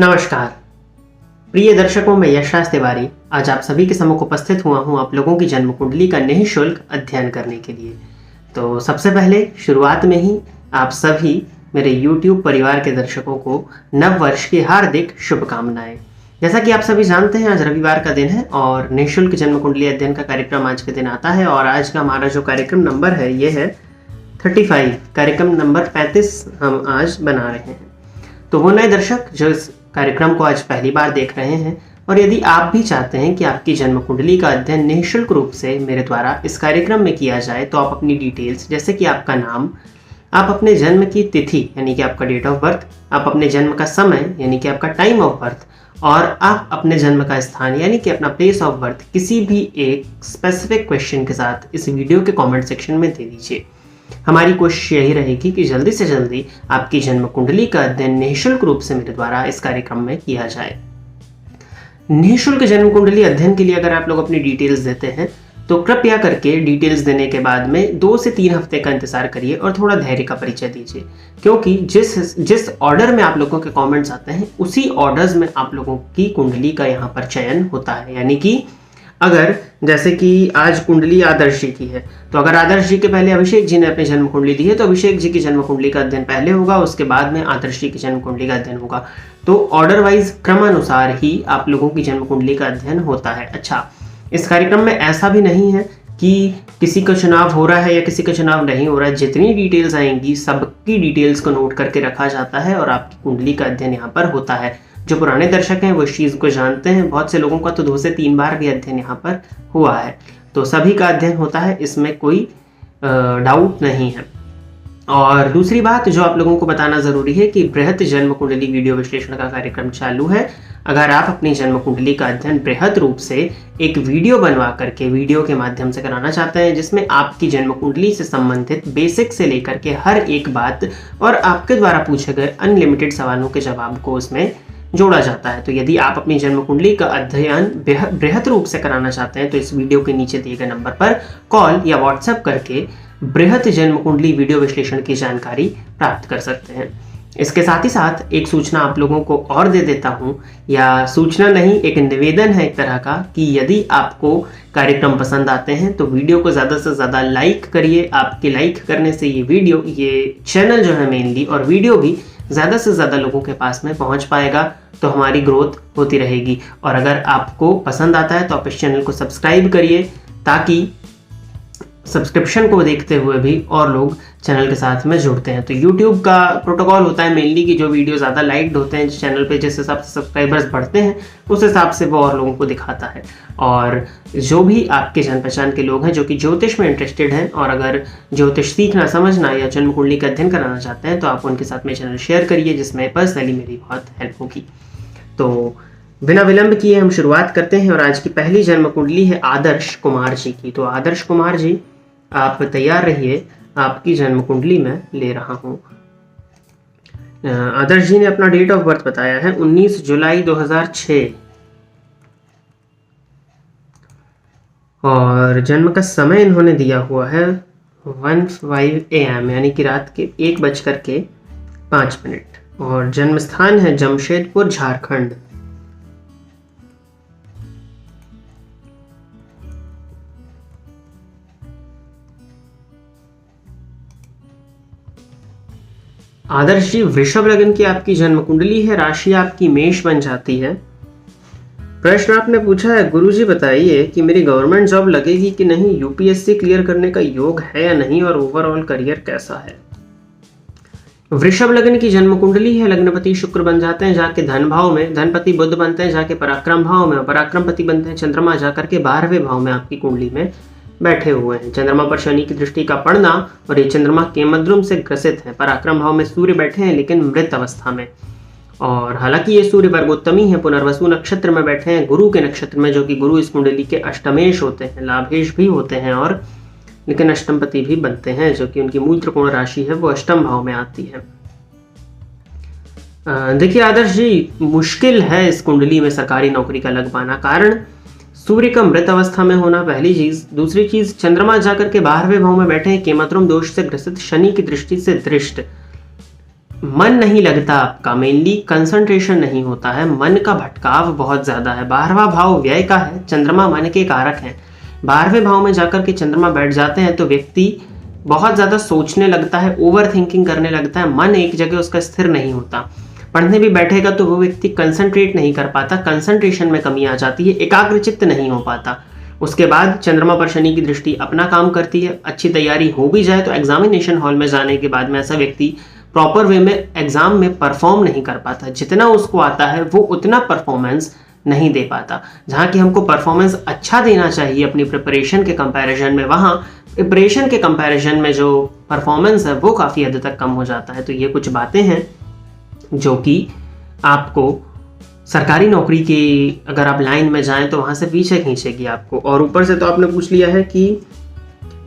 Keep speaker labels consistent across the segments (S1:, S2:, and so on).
S1: नमस्कार प्रिय दर्शकों, मैं यशराज तिवारी आज आप सभी के सम्मुख उपस्थित हुआ हूं आप लोगों की जन्म कुंडली का निःशुल्क अध्ययन करने के लिए। तो सबसे पहले शुरुआत में ही आप सभी मेरे YouTube परिवार के दर्शकों को नव वर्ष की हार्दिक शुभकामनाएं। जैसा कि आप सभी जानते हैं, आज रविवार का दिन है और निःशुल्क जन्म कुंडली अध्ययन का कार्यक्रम आज के दिन आता है। और आज का हमारा जो कार्यक्रम नंबर है ये है 35, कार्यक्रम नंबर 35 हम आज बना रहे हैं। तो वो नए दर्शक जो इस कार्यक्रम को आज पहली बार देख रहे हैं, और यदि आप भी चाहते हैं कि आपकी जन्म कुंडली का अध्ययन निःशुल्क रूप से मेरे द्वारा इस कार्यक्रम में किया जाए, तो आप अपनी डिटेल्स जैसे कि आपका नाम, आप अपने जन्म की तिथि यानी कि आपका डेट ऑफ बर्थ, आप अपने जन्म का समय यानी कि आपका टाइम ऑफ बर्थ, और आप अपने जन्म का स्थान यानी कि अपना प्लेस ऑफ बर्थ किसी भी एक स्पेसिफिक क्वेश्चन के साथ इस वीडियो के कमेंट सेक्शन में दे दीजिए। हमारी कोशिश यही रहेगी कि जल्दी से जल्दी आपकी जन्म कुंडली का अध्ययन निःशुल्क रूप से मेरे द्वारा इस कार्यक्रम में किया जाए। निःशुल्क जन्म कुंडली अध्ययन के लिए अगर आप लोग अपनी डिटेल्स देते हैं तो कृपया करके डिटेल्स देने के बाद में 2 से 3 हफ्ते का इंतजार करिए और थोड़ा धैर्य का परिचय दीजिए, क्योंकि जिस ऑर्डर में आप लोगों के कमेंट्स आते हैं उसी ऑर्डर्स में आप लोगों की कुंडली का यहाँ पर चयन होता है। यानी कि अगर जैसे कि आज कुंडली आदर्श जी की है, तो अगर आदर्श जी के पहले अभिषेक जी ने अपनी जन्म कुंडली दी है तो अभिषेक जी की जन्म कुंडली का अध्ययन पहले होगा, उसके बाद में आदर्श जी की जन्म कुंडली का अध्ययन होगा। तो ऑर्डर वाइज क्रमानुसार ही आप लोगों की जन्म कुंडली का अध्ययन होता है। अच्छा, इस कार्यक्रम में ऐसा भी नहीं है कि किसी का चुनाव हो रहा है या किसी का चुनाव नहीं हो रहा है। जितनी डिटेल्स आएंगी सबकी डिटेल्स को नोट करके रखा जाता है और आपकी कुंडली का अध्ययन यहाँ पर होता है। जो पुराने दर्शक हैं वो इस चीज़ को जानते हैं, बहुत से लोगों का तो 2 से 3 बार भी अध्ययन यहाँ पर हुआ है। तो सभी का अध्ययन होता है, इसमें कोई डाउट नहीं है। और दूसरी बात जो आप लोगों को बताना ज़रूरी है कि बृहत जन्म कुंडली वीडियो विश्लेषण का कार्यक्रम चालू है। अगर आप अपनी जन्म कुंडली का अध्ययन बृहत रूप से एक वीडियो बनवा करके वीडियो के माध्यम से कराना चाहते हैं, जिसमें आपकी जन्म कुंडली से संबंधित बेसिक से लेकर के हर एक बात और आपके द्वारा पूछे गए अनलिमिटेड सवालों के जवाब को उसमें जोड़ा जाता है, तो यदि आप अपनी जन्म कुंडली का अध्ययन बृहत रूप से कराना चाहते हैं तो इस वीडियो के नीचे दिए गए नंबर पर कॉल या व्हाट्सएप करके बृहत जन्म कुंडली वीडियो विश्लेषण की जानकारी प्राप्त कर सकते हैं। इसके साथ ही साथ एक सूचना आप लोगों को और दे देता हूं, या सूचना नहीं एक निवेदन है एक तरह का, कि यदि आपको कार्यक्रम पसंद आते हैं तो वीडियो को ज़्यादा से ज़्यादा लाइक करिए। आपके लाइक करने से ये चैनल जो है मेनली और वीडियो भी ज़्यादा से ज़्यादा लोगों के पास में पहुंच पाएगा, तो हमारी ग्रोथ होती रहेगी। और अगर आपको पसंद आता है तो आप इस चैनल को सब्सक्राइब करिए, ताकि सब्सक्रिप्शन को देखते हुए भी और लोग चैनल के साथ में जुड़ते हैं। तो YouTube का प्रोटोकॉल होता है मेनली कि जो वीडियो ज़्यादा लाइक्ड होते हैं चैनल पे, जिस हिसाब से सब्सक्राइबर्स बढ़ते हैं उस हिसाब से वो और लोगों को दिखाता है। और जो भी आपके जान पहचान के लोग हैं जो कि ज्योतिष में इंटरेस्टेड हैं और अगर ज्योतिष सीखना समझना या जन्म कुंडली का अध्ययन कराना चाहते हैं, तो आप उनके साथ में चैनल शेयर करिए, जिसमें पर्सनली मेरी बहुत हेल्प होगी। तो बिना विलंब किए हम शुरुआत करते हैं। और आज की पहली जन्म कुंडली है आदर्श कुमार जी की। तो आदर्श कुमार जी, आप तैयार रहिए, आपकी जन्म कुंडली में ले रहा हूं। आदर्श जी ने अपना डेट ऑफ बर्थ बताया है 19 जुलाई 2006 और जन्म का समय इन्होंने दिया हुआ है 1:05 AM यानी कि रात के 1:05 और जन्म स्थान है जमशेदपुर, झारखंड। आदर्श जी, वृषभ लग्न की आपकी जन्म कुंडली है, राशि आपकी मेष बन जाती है। प्रश्न आपने पूछा है, गुरुजी बताइए कि मेरी गवर्नमेंट जॉब लगेगी कि नहीं, यूपीएससी क्लियर करने का योग है या नहीं, और ओवरऑल करियर कैसा है। वृषभ लग्न की जन्म कुंडली है, लग्नपति शुक्र बन जाते हैं जाके धन भाव में, धनपति बुध बनते हैं जाके पराक्रम भाव में, पराक्रमपति बनते हैं चंद्रमा जाकर के 12वें भाव में आपकी कुंडली में बैठे हुए हैं। चंद्रमा पर शनि की दृष्टि का पड़ना, और ये चंद्रमा केमद्रुम से ग्रसित है। पराक्रम भाव में सूर्य बैठे हैं लेकिन मृत अवस्था में, और हालांकि ये सूर्य वर्गोत्तमी है, पुनर्वसु नक्षत्र में बैठे हैं, गुरु के नक्षत्र में, जो कि गुरु इस कुंडली के अष्टमेश होते हैं, लाभेश भी होते हैं, और लेकिन अष्टमपति भी बनते हैं, जो कि उनकी मूल त्रिकोण राशि है वो अष्टम भाव में आती है। देखिए आदर्श जी, मुश्किल है इस कुंडली में सरकारी नौकरी का लग पाना। कारण सूर्य का मृत अवस्था में होना, पहली चीज। दूसरी चीज, चंद्रमा जाकर के 12वें भाव में बैठे हैं, केमद्रुम दोष से ग्रसित, शनि की दृष्टि से दृष्ट। मन नहीं लगता आपका, मेनली कंसंट्रेशन नहीं होता है, मन का भटकाव बहुत ज़्यादा है। 12वां भाव व्यय का है, चंद्रमा मन के कारक हैं। 12वें भाव में जाकर के चंद्रमा बैठ जाते हैं तो व्यक्ति बहुत ज़्यादा सोचने लगता है, ओवर थिंकिंग करने लगता है, मन एक जगह उसका स्थिर नहीं होता। पढ़ने भी बैठेगा तो वो व्यक्ति कंसंट्रेट नहीं कर पाता, कंसंट्रेशन में कमी आ जाती है, एकाग्रचित्त नहीं हो पाता। उसके बाद चंद्रमा पर शनि की दृष्टि अपना काम करती है। अच्छी तैयारी हो भी जाए तो एग्जामिनेशन हॉल में जाने के बाद में ऐसा व्यक्ति प्रॉपर वे में एग्जाम में परफॉर्म नहीं कर पाता। जितना उसको आता है वो उतना परफॉर्मेंस नहीं दे पाता। जहाँ कि हमको परफॉर्मेंस अच्छा देना चाहिए अपनी प्रिपरेशन के कंपैरिजन में, वहाँ प्रिपरेशन के कंपैरिजन में जो परफॉर्मेंस है वो काफ़ी हद तक कम हो जाता है। तो ये कुछ बातें हैं जो कि आपको सरकारी नौकरी की अगर आप लाइन में जाएं तो वहाँ से पीछे खींचेगी आपको। और ऊपर से तो आपने पूछ लिया है कि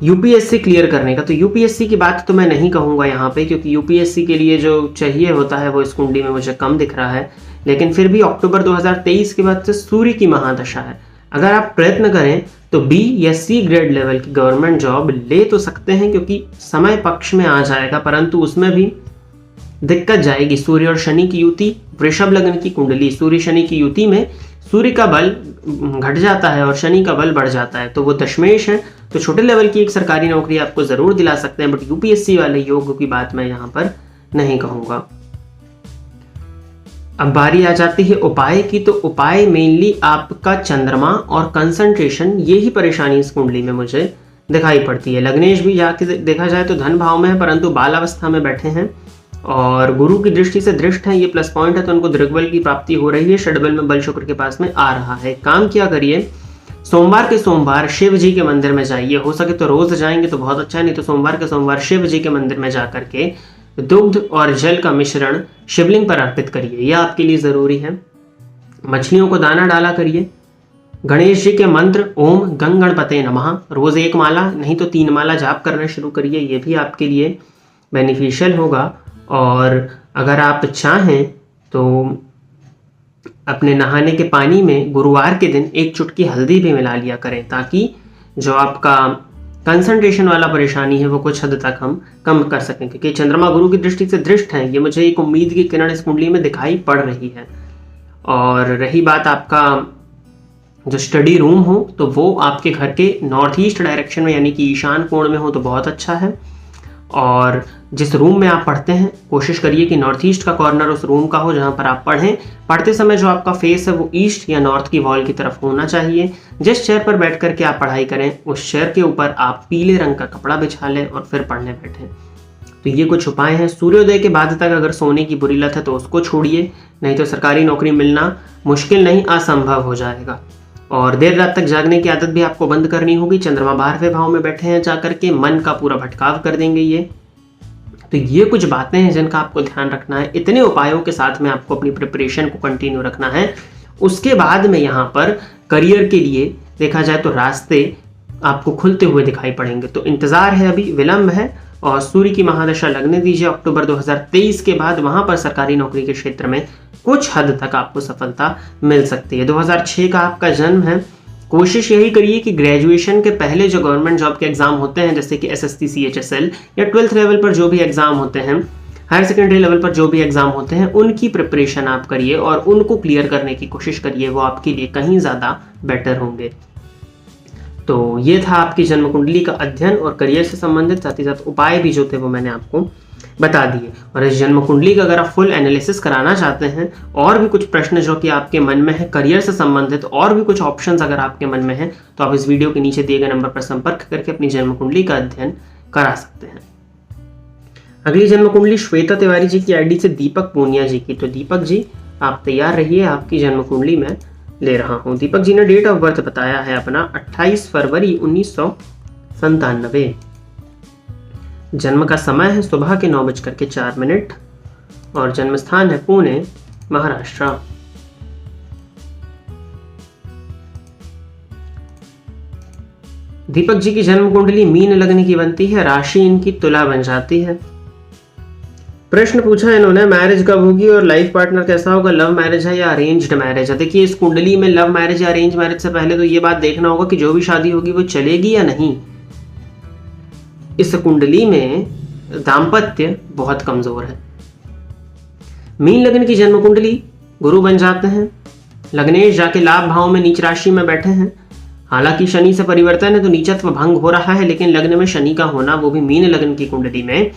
S1: यूपीएससी क्लियर करने का, तो यूपीएससी की बात तो मैं नहीं कहूँगा यहाँ पे, क्योंकि यूपीएससी के लिए जो चाहिए होता है वो इस कुंडली में मुझे कम दिख रहा है। लेकिन फिर भी अक्टूबर 2023 के बाद से सूर्य की महादशा है, अगर आप प्रयत्न करें तो बी या सी ग्रेड लेवल की गवर्नमेंट जॉब ले तो सकते हैं, क्योंकि समय पक्ष में आ जाएगा, परंतु उसमें भी दिक्कत जाएगी। सूर्य और शनि की युति, वृषभ लग्न की कुंडली, सूर्य शनि की युति में सूर्य का बल घट जाता है और शनि का बल बढ़ जाता है, तो वो दशमेश है। तो छोटे लेवल की एक सरकारी नौकरी आपको जरूर दिला सकते हैं, बट यूपीएससी वाले योग की बात मैं यहाँ पर नहीं कहूँगा। अब बारी आ जाती है उपाय की, तो उपाय मेनली आपका चंद्रमा और कंसंट्रेशन, ये ही परेशानी इस कुंडली में मुझे दिखाई पड़ती है। लग्नेश भी जाके देखा जाए तो धन भाव में है, परंतु बालावस्था में बैठे हैं और गुरु की दृष्टि से दृष्ट है, ये प्लस पॉइंट है, तो उनको दृग्बल की प्राप्ति हो रही है। षडबल में बल शुक्र के पास में आ रहा है। काम क्या करिए, सोमवार के सोमवार शिव जी के मंदिर में जाइए, हो सके तो रोज जाएंगे तो बहुत अच्छा है, नहीं तो सोमवार के सोमवार शिव जी के मंदिर में जाकर के दुग्ध और जल का मिश्रण शिवलिंग पर अर्पित करिए, यह आपके लिए जरूरी है। मछलियों को दाना डाला करिए। गणेश जी के मंत्र ओम गंग गणपते नमः रोज 1 माला नहीं तो 3 माला जाप करना शुरू करिए, ये भी आपके लिए बेनिफिशियल होगा। और अगर आप चाहें तो अपने नहाने के पानी में गुरुवार के दिन 1 चुटकी हल्दी भी मिला लिया करें, ताकि जो आपका कंसंट्रेशन वाला परेशानी है वो कुछ हद तक हम कम कर सकें, क्योंकि चंद्रमा गुरु की दृष्टि से दृष्ट है। ये मुझे एक उम्मीद की किरण इस कुंडली में दिखाई पड़ रही है। और रही बात आपका जो स्टडी रूम हो, तो वो आपके घर के नॉर्थ ईस्ट डायरेक्शन में यानी कि ईशान कोण में हो तो बहुत अच्छा है। और जिस रूम में आप पढ़ते हैं कोशिश करिए कि नॉर्थ ईस्ट का कॉर्नर उस रूम का हो जहां पर आप पढ़ें। पढ़ते समय जो आपका फेस है वो ईस्ट या नॉर्थ की वॉल की तरफ होना चाहिए। जिस चेयर पर बैठ करके आप पढ़ाई करें उस चेयर के ऊपर आप पीले रंग का कपड़ा बिछा लें और फिर पढ़ने बैठें। तो ये कुछ उपाय हैं। सूर्योदय के बाद तक अगर सोने की बुरी लत है तो उसको छोड़िए, नहीं तो सरकारी नौकरी मिलना मुश्किल नहीं असंभव हो जाएगा। और देर रात तक जागने की आदत भी आपको बंद करनी होगी। चंद्रमा 12वें भाव में बैठे हैं, जाकर के मन का पूरा भटकाव कर देंगे ये। तो ये कुछ बातें हैं जिनका आपको ध्यान रखना है। इतने उपायों के साथ में आपको अपनी प्रिपरेशन को कंटिन्यू रखना है। उसके बाद में यहाँ पर करियर के लिए देखा जाए तो रास्ते आपको खुलते हुए दिखाई पड़ेंगे। तो इंतजार है, अभी विलंब है और सूर्य की महादशा लगने दीजिए। अक्टूबर 2023 के बाद वहां पर सरकारी नौकरी के क्षेत्र में कुछ हद तक आपको सफलता मिल सकती है। 2006 का आपका जन्म है। कोशिश यही करिए कि ग्रेजुएशन के पहले जो गवर्नमेंट जॉब के एग्जाम होते हैं, जैसे कि एसएससी, सीएचएसएल या 12th लेवल पर जो भी एग्जाम होते हैं, हायर सेकेंडरी लेवल पर जो भी एग्जाम होते हैं, उनकी प्रिपरेशन आप करिए और उनको क्लियर करने की कोशिश करिए। वो आपके लिए कहीं ज़्यादा बेटर होंगे। तो ये था आपकी जन्म कुंडली का अध्ययन और करियर से संबंधित, साथ ही साथ उपाय भी जो थे वो मैंने आपको बता दिए। और इस जन्म कुंडली का अगर आप फुल एनालिसिस कराना चाहते हैं और भी कुछ प्रश्न जो कि आपके मन में है करियर से संबंधित, और भी कुछ ऑप्शंस अगर आपके मन में है, तो आप इस वीडियो के नीचे दिए गए नंबर पर संपर्क करके अपनी जन्म कुंडली का अध्ययन करा सकते हैं। अगली जन्म कुंडली श्वेता तिवारी जी की आईडी से दीपक पूनिया जी की। तो दीपक जी आप तैयार रहिए, आपकी जन्म कुंडली में ले रहा हूं। दीपक जी ने डेट ऑफ बर्थ बताया है अपना 28 फरवरी 1997। जन्म का समय है सुबह के 9:04 और जन्म स्थान है पुणे, महाराष्ट्र। दीपक जी की जन्म कुंडली मीन लग्न की बनती है, राशि इनकी तुला बन जाती है। प्रश्न पूछा इन्होंने मैरिज कब होगी और लाइफ पार्टनर कैसा होगा, लव मैरिज है या अरेंज्ड मैरिज है। देखिए इस कुंडली में लव मैरिज या अरेंज मैरिज से पहले तो ये बात देखना होगा कि जो भी शादी होगी वो चलेगी या नहीं। इस कुंडली में दाम्पत्य बहुत कमजोर है। मीन लग्न की जन्म कुंडली गुरु बन जाते हैं। लग्नेश जाके लाभ भाव में नीच राशि में बैठे हैं। हालांकि शनि से परिवर्तन है तो नीचत्व भंग हो रहा है, लेकिन लग्न में शनि का होना, वो भी मीन लग्न की कुंडली में,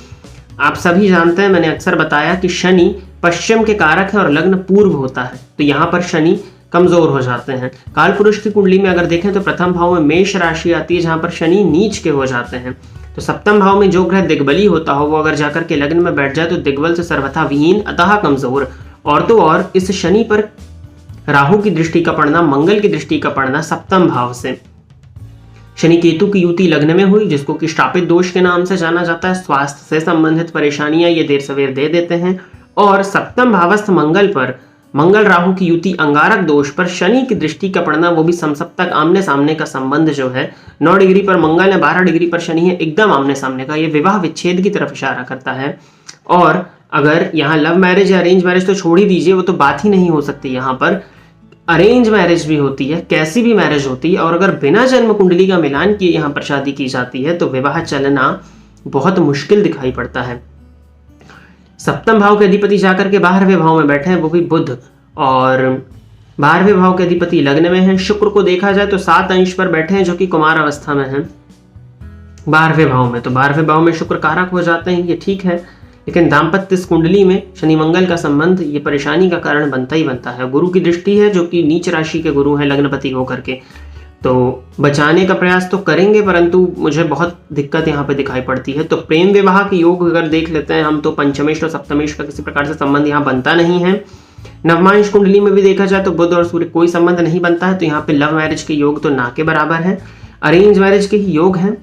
S1: आप सभी जानते हैं, मैंने अक्सर बताया कि शनि पश्चिम के कारक है और लग्न पूर्व होता है, तो यहाँ पर शनि कमजोर हो जाते हैं। काल पुरुष की कुंडली में अगर देखें तो प्रथम भाव में मेष राशि आती है, जहां पर शनि नीच के हो जाते हैं। तो सप्तम भाव में जो ग्रह दिग्बली होता हो वो अगर जाकर के लग्न में बैठ जाए तो दिग्बल से सर्वथा विहीन, अतः कमजोर। और तो और इस शनि पर राहु की दृष्टि का पड़ना, मंगल की दृष्टि का पड़ना सप्तम भाव से, शनि केतु की युति लग्न में हुई, जिसको कि शापित दोष के नाम से जाना जाता है। स्वास्थ्य से संबंधित परेशानियां ये देर सवेर दे देते हैं। और सप्तम भावस्थ मंगल पर, मंगल राहु की युति अंगारक दोष पर शनि की दृष्टि का पड़ना, वो भी समसप्तक आमने सामने का संबंध जो है, 9 डिग्री पर मंगल है, 12 डिग्री पर शनि है, एकदम आमने सामने का, ये विवाह विच्छेद की तरफ इशारा करता है। और अगर यहाँ लव मैरिज या अरेंज मैरिज तो छोड़ ही दीजिए, वो तो बात ही नहीं हो सकती। यहाँ पर अरेंज मैरिज भी होती है, कैसी भी मैरिज होती है, और अगर बिना जन्म कुंडली का मिलान किए यहाँ पर शादी की जाती है तो विवाह चलना बहुत मुश्किल दिखाई पड़ता है। सप्तम भाव के अधिपति जाकर के 12वें भाव में बैठे हैं, वो भी बुध, और 12वें भाव के अधिपति लग्न में है। शुक्र को देखा जाए तो 7 अंश पर बैठे हैं, जो कि कुमार अवस्था में है 12वें भाव में, तो 12वें भाव में शुक्र कारक हो जाते हैं, ये ठीक है। लेकिन दाम्पत्य इस कुंडली में शनि मंगल का संबंध ये परेशानी का कारण बनता ही बनता है। गुरु की दृष्टि है, जो कि नीच राशि के गुरु हैं लग्नपति होकर के, तो बचाने का प्रयास तो करेंगे, परंतु मुझे बहुत दिक्कत यहाँ पे दिखाई पड़ती है। तो प्रेम विवाह के योग अगर देख लेते हैं हम, तो पंचमेश और सप्तमेश का किसी प्रकार से संबंध यहाँ बनता नहीं है। नवमांश कुंडली में भी देखा जाए तो बुध और सूर्य कोई संबंध नहीं बनता है, तो यहाँ पे लव मैरिज के योग तो ना के बराबर है, अरेंज मैरिज के ही योग हैं।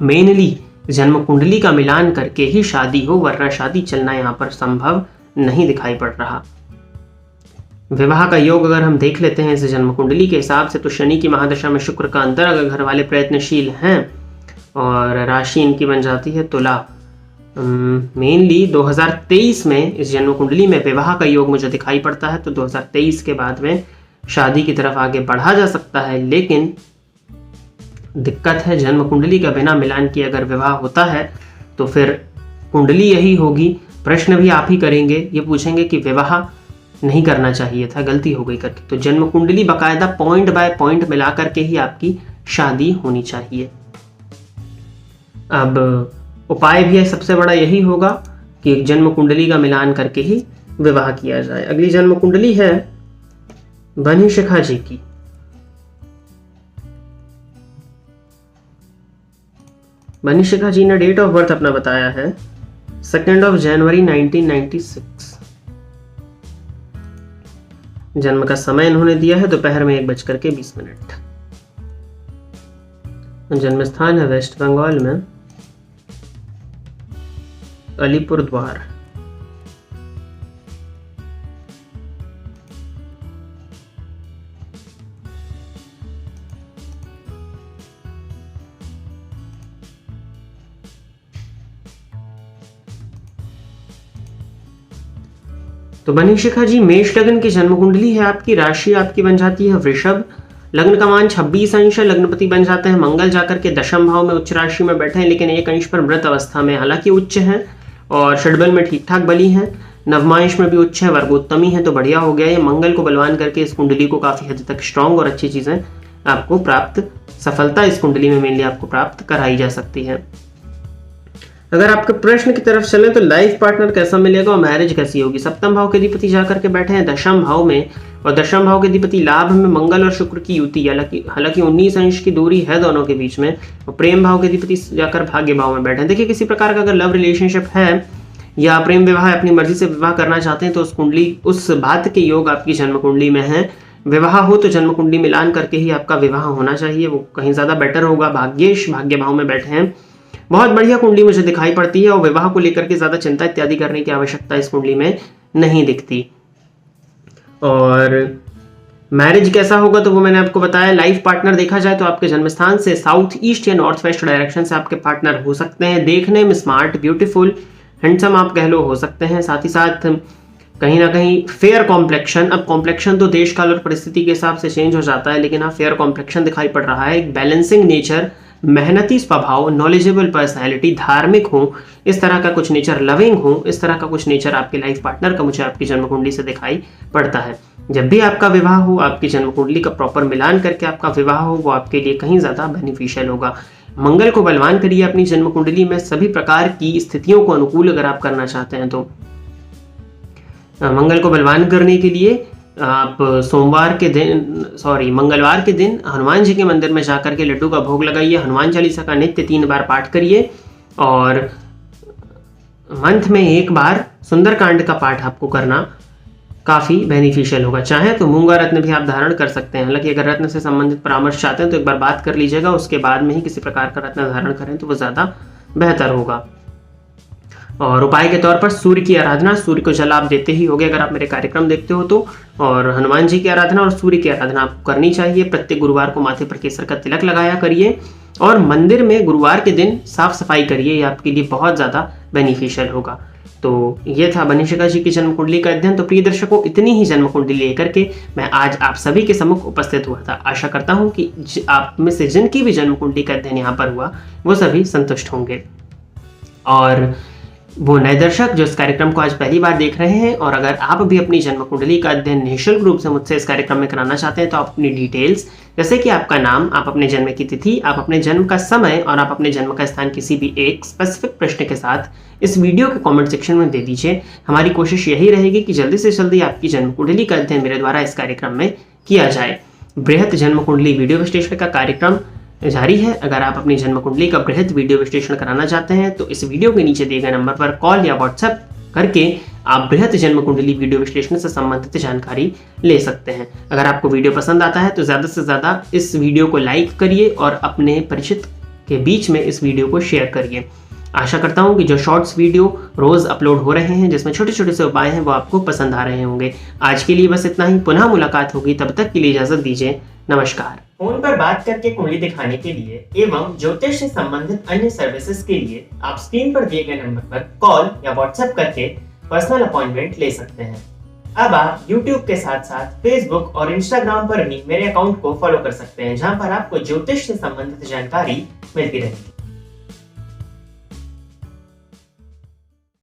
S1: मेनली जन्म कुंडली का मिलान करके ही शादी हो, वरना शादी चलना यहाँ पर संभव नहीं दिखाई पड़ रहा। विवाह का योग अगर हम देख लेते हैं इस जन्म कुंडली के हिसाब से, तो शनि की महादशा में शुक्र का अंतर, अगर घर वाले प्रयत्नशील हैं और राशि इनकी बन जाती है तुला, मेनली 2023 में इस जन्म कुंडली में विवाह का योग मुझे दिखाई पड़ता है, तो 2023 के बाद में शादी की तरफ आगे बढ़ा जा सकता है। लेकिन दिक्कत है, जन्म कुंडली का बिना मिलान किए अगर विवाह होता है तो फिर कुंडली यही होगी, प्रश्न भी आप ही करेंगे, ये पूछेंगे कि विवाह नहीं करना चाहिए था, गलती हो गई करके। तो जन्म कुंडली बाकायदा पॉइंट बाय पॉइंट मिला करके ही आपकी शादी होनी चाहिए। अब उपाय भी है, सबसे बड़ा यही होगा कि जन्म कुंडली का मिलान करके ही विवाह किया जाए। अगली जन्म कुंडली है बनी शिखा जी की। बनी शिखा जी ने डेट ऑफ बर्थ अपना बताया है 2 जनवरी 1996। जन्म का समय इन्होंने दिया है दोपहर में 1:20। जन्म स्थान है वेस्ट बंगाल में अलीपुर द्वार। तो बनी शिखा जी मेष लग्न की जन्म कुंडली है आपकी। राशि आपकी बन जाती है वृषभ, लग्न का मान 26 अंश है, लग्नपति बन जाते हैं मंगल, जाकर के दशम भाव में उच्च राशि में बैठे हैं, लेकिन 1 अंश पर मृत अवस्था में, हालांकि उच्च है और षड्बल में ठीक ठाक बली है। नवमांश में भी उच्च है, वर्गोत्तमी है, तो बढ़िया हो गया। ये मंगल को बलवान करके इस कुंडली को काफी हद तक स्ट्रांग और अच्छी चीजें आपको प्राप्त, सफलता इस कुंडली में मेनली आपको प्राप्त कराई जा सकती है। अगर आपके प्रश्न की तरफ चलें तो लाइफ पार्टनर कैसा मिलेगा और मैरिज कैसी होगी। सप्तम भाव के अधिपति जाकर के बैठे हैं दशम भाव में, और दशम भाव के अधिपति लाभ में मंगल और शुक्र की युति, हालांकि 19 अंश की दूरी है दोनों के बीच में। और प्रेम भाव के अधिपति जाकर भाग्य भाव में बैठे हैं। देखिए, किसी प्रकार का अगर लव रिलेशनशिप है या प्रेम विवाह अपनी मर्जी से विवाह करना चाहते हैं तो उस कुंडली, उस बात के योग आपकी जन्म कुंडली में है। विवाह हो तो जन्म कुंडली मिलान करके ही आपका विवाह होना चाहिए, वो कहीं ज्यादा बेटर होगा। भाग्येश भाग्य भाव में बैठे हैं, बहुत बढ़िया कुंडली मुझे दिखाई पड़ती है, और विवाह को लेकर के ज्यादा चिंता इत्यादि करने की आवश्यकता इस कुंडली में नहीं दिखती। और मैरिज कैसा होगा तो वो मैंने आपको बताया। लाइफ पार्टनर देखा जाए तो आपके जन्म स्थान से साउथ ईस्ट या नॉर्थ वेस्ट डायरेक्शन से आपके पार्टनर हो सकते हैं। देखने में स्मार्ट, ब्यूटीफुल, हैंडसम आप कह लो हो सकते हैं। साथ ही साथ कहीं ना कहीं फेयर कॉम्प्लेक्शन, अब कॉम्प्लेक्शन तो देश काल और परिस्थिति के हिसाब से चेंज हो जाता है, लेकिन हाँ फेयर कॉम्प्लेक्शन दिखाई पड़ रहा है। एक बैलेंसिंग नेचर मेहनती स्वभाव, नॉलेजेबल पर्सनैलिटी, धार्मिक हो, इस तरह का कुछ नेचर, लविंग हो, इस तरह का कुछ नेचर आपके लाइफ पार्टनर का मुझे आपकी जन्म कुंडली से दिखाई पड़ता है। जब भी आपका विवाह हो, आपकी जन्म कुंडली का प्रॉपर मिलान करके आपका विवाह हो, वो आपके लिए कहीं ज़्यादा बेनिफिशियल होगा। मंगल को बलवान करिए अपनी जन्म कुंडली में सभी प्रकार की स्थितियों को अनुकूल अगर आप करना चाहते हैं तो। मंगल को बलवान करने के लिए आप मंगलवार के दिन हनुमान जी के मंदिर में जाकर के लड्डू का भोग लगाइए, हनुमान चालीसा का नित्य 3 बार पाठ करिए और मंथ में 1 बार सुंदरकांड का पाठ आपको करना काफ़ी बेनिफिशियल होगा। चाहे तो मूंगा रत्न भी आप धारण कर सकते हैं। हालांकि अगर रत्न से संबंधित परामर्श चाहते हैं तो एक बार बात कर लीजिएगा, उसके बाद में ही किसी प्रकार का रत्न धारण करें तो वो ज़्यादा बेहतर होगा। और उपाय के तौर पर सूर्य की आराधना, सूर्य को जल आप देते ही होगे अगर आप मेरे कार्यक्रम देखते हो तो, और हनुमान जी की आराधना और सूर्य की आराधना आपको करनी चाहिए। प्रत्येक गुरुवार को माथे पर केसर का तिलक लगाया करिए और मंदिर में गुरुवार के दिन साफ सफाई करिए, ये आपके लिए बहुत ज़्यादा बेनिफिशियल होगा। तो ये था बनिशिका जी की जन्म कुंडली का अध्ययन। तो प्रिय दर्शकों, इतनी ही जन्म कुंडली लेकर के मैं आज आप सभी के सम्मुख उपस्थित हुआ था। आशा करता हूँ कि आप में से जिनकी भी जन्म कुंडली का अध्ययन यहाँ पर हुआ वो सभी संतुष्ट होंगे। और वो नए दर्शक जो इस कार्यक्रम को आज पहली बार देख रहे हैं और अगर आप भी अपनी जन्म कुंडली का अध्ययन निःशुल्क रूप से मुझसे इस कार्यक्रम में कराना चाहते हैं तो आप अपनी डिटेल्स जैसे कि आपका नाम, आप अपने जन्म की तिथि, आप अपने जन्म का समय और आप अपने जन्म का स्थान किसी भी एक स्पेसिफिक प्रश्न के साथ इस वीडियो के कमेंट सेक्शन में दे दीजिए। हमारी कोशिश यही रहेगी कि जल्दी से जल्दी आपकी जन्म कुंडली का अध्ययन मेरे द्वारा इस कार्यक्रम में किया जाए। बृहत जन्म कुंडली वीडियो विश्लेषण का कार्यक्रम जारी है। अगर आप अपनी जन्म कुंडली का बृहत वीडियो विश्लेषण कराना चाहते हैं तो इस वीडियो के नीचे दिए गए नंबर पर कॉल या व्हाट्सएप करके आप बृहत जन्म कुंडली वीडियो विश्लेषण से संबंधित जानकारी ले सकते हैं। अगर आपको वीडियो पसंद आता है तो ज़्यादा से ज़्यादा इस वीडियो को लाइक करिए और अपने परिचित के बीच में इस वीडियो को शेयर करिए। आशा करता हूँ कि जो शॉर्ट्स वीडियो रोज़ अपलोड हो रहे हैं जिसमें छोटे छोटे से उपाय हैं वो आपको पसंद आ रहे होंगे। आज के लिए बस इतना ही, पुनः मुलाकात होगी, तब तक के लिए इजाज़त दीजिए। नमस्कार। फोन पर बात करके कुंडली दिखाने के लिए एवं ज्योतिष से संबंधित अन्य सर्विसेज के लिए आप स्क्रीन पर दिए गए नंबर पर कॉल या व्हाट्सएप करके पर्सनल अपॉइंटमेंट ले सकते हैं। अब आप YouTube के साथ साथ Facebook और Instagram पर भी मेरे अकाउंट को फॉलो कर सकते हैं, जहां पर आपको ज्योतिष से संबंधित जानकारी मिलती रहेगी।